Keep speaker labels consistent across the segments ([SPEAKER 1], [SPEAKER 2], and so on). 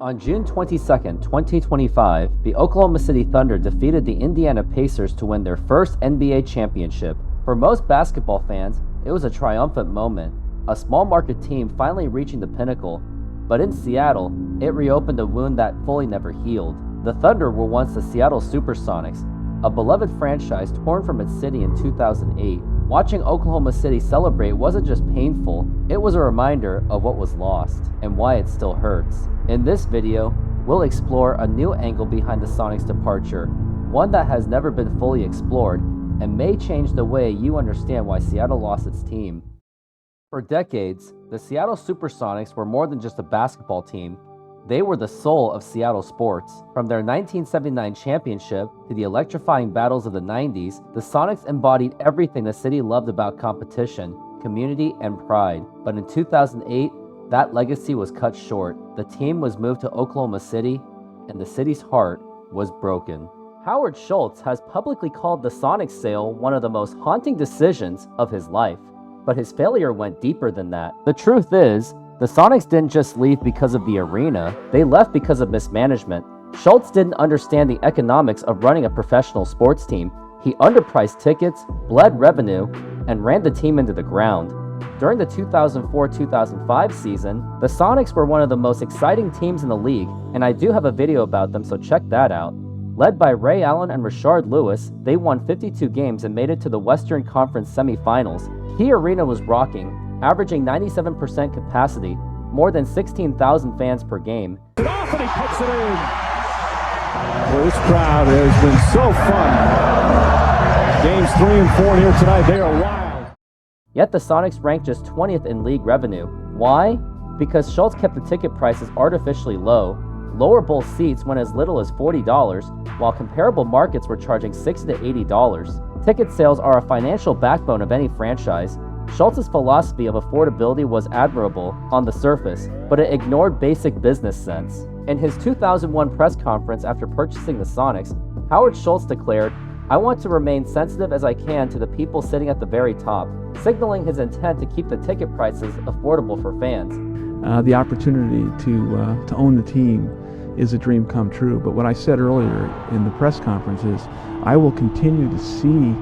[SPEAKER 1] On June 22, 2025, the Oklahoma City Thunder defeated the Indiana Pacers to win their first NBA championship. For most basketball fans, it was a triumphant moment, a small market team finally reaching the pinnacle. But in Seattle, it reopened a wound that fully never healed. The Thunder were once the Seattle SuperSonics, a beloved franchise torn from its city in 2008. Watching Oklahoma City celebrate wasn't just painful, it was a reminder of what was lost and why it still hurts. In this video, we'll explore a new angle behind the Sonics' departure, one that has never been fully explored and may change the way you understand why Seattle lost its team. For decades, the Seattle SuperSonics were more than just a basketball team. They were the soul of Seattle sports. From their 1979 championship to the electrifying battles of the 90s, the Sonics embodied everything the city loved about competition, community, and pride. But in 2008, that legacy was cut short. The team was moved to Oklahoma City, and the city's heart was broken. Howard Schultz has publicly called the Sonics sale one of the most haunting decisions of his life. But his failure went deeper than that. The truth is, the Sonics didn't just leave because of the arena, they left because of mismanagement. Schultz didn't understand the economics of running a professional sports team. He underpriced tickets, bled revenue, and ran the team into the ground. During the 2004-2005 season, the Sonics were one of the most exciting teams in the league, and I do have a video about them, so check that out. Led by Ray Allen and Rashard Lewis, they won 52 games and made it to the Western Conference semifinals. Key Arena was rocking, averaging 97% capacity, more than 16,000 fans per game.
[SPEAKER 2] Off and he puts it in. Well, this crowd has been so fun. Games 3 and 4 here tonight, they are wild.
[SPEAKER 1] Yet the Sonics ranked just 20th in league revenue. Why? Because Schultz kept the ticket prices artificially low. Lower bowl seats went as little as $40, while comparable markets were charging $60 to $80. Ticket sales are a financial backbone of any franchise. Schultz's philosophy of affordability was admirable on the surface, but it ignored basic business sense. In his 2001 press conference after purchasing the Sonics, Howard Schultz declared, "I want to remain sensitive as I can to the people sitting at the very top," signaling his intent to keep the ticket prices affordable for fans.
[SPEAKER 3] The opportunity to own the team is a dream come true. But what I said earlier in the press conference is I will continue to see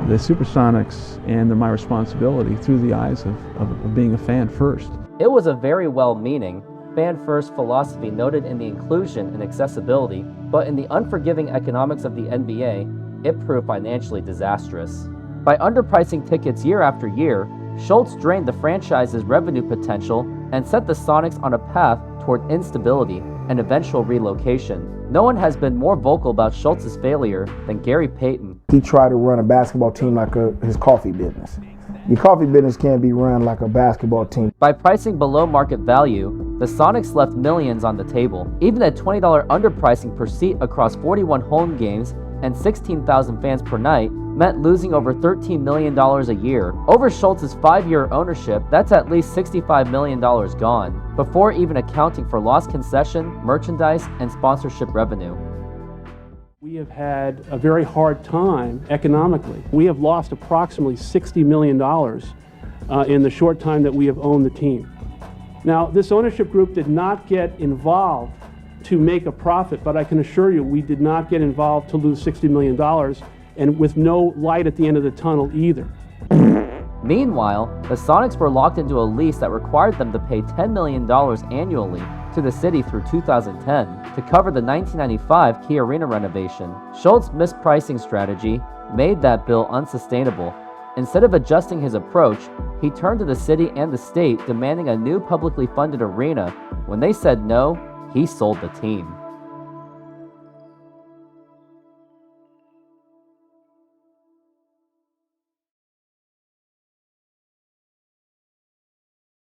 [SPEAKER 3] the SuperSonics and my responsibility through the eyes of being a fan first.
[SPEAKER 1] It was a very well-meaning, fan-first philosophy noted in the inclusion and accessibility, but in the unforgiving economics of the NBA, it proved financially disastrous. By underpricing tickets year after year, Schultz drained the franchise's revenue potential and set the Sonics on a path toward instability and eventual relocation. No one has been more vocal about Schultz's failure than Gary Payton.
[SPEAKER 4] He tried to run a basketball team like his coffee business. Your coffee business can't be run like a basketball team.
[SPEAKER 1] By pricing below market value, the Sonics left millions on the table. Even a $20 underpricing per seat across 41 home games and 16,000 fans per night meant losing over $13 million a year. Over Schultz's 5-year ownership, that's at least $65 million gone, before even accounting for lost concession, merchandise, and sponsorship revenue.
[SPEAKER 5] We have had a very hard time economically. We have lost approximately $60 million in the short time that we have owned the team. Now, this ownership group did not get involved to make a profit, but I can assure you we did not get involved to lose $60 million, and with no light at the end of the tunnel either.
[SPEAKER 1] Meanwhile, the Sonics were locked into a lease that required them to pay $10 million annually to the city through 2010 to cover the 1995 Key Arena renovation. Schultz's mispricing strategy made that bill unsustainable. Instead of adjusting his approach, he turned to the city and the state demanding a new publicly funded arena. When they said no, he sold the team.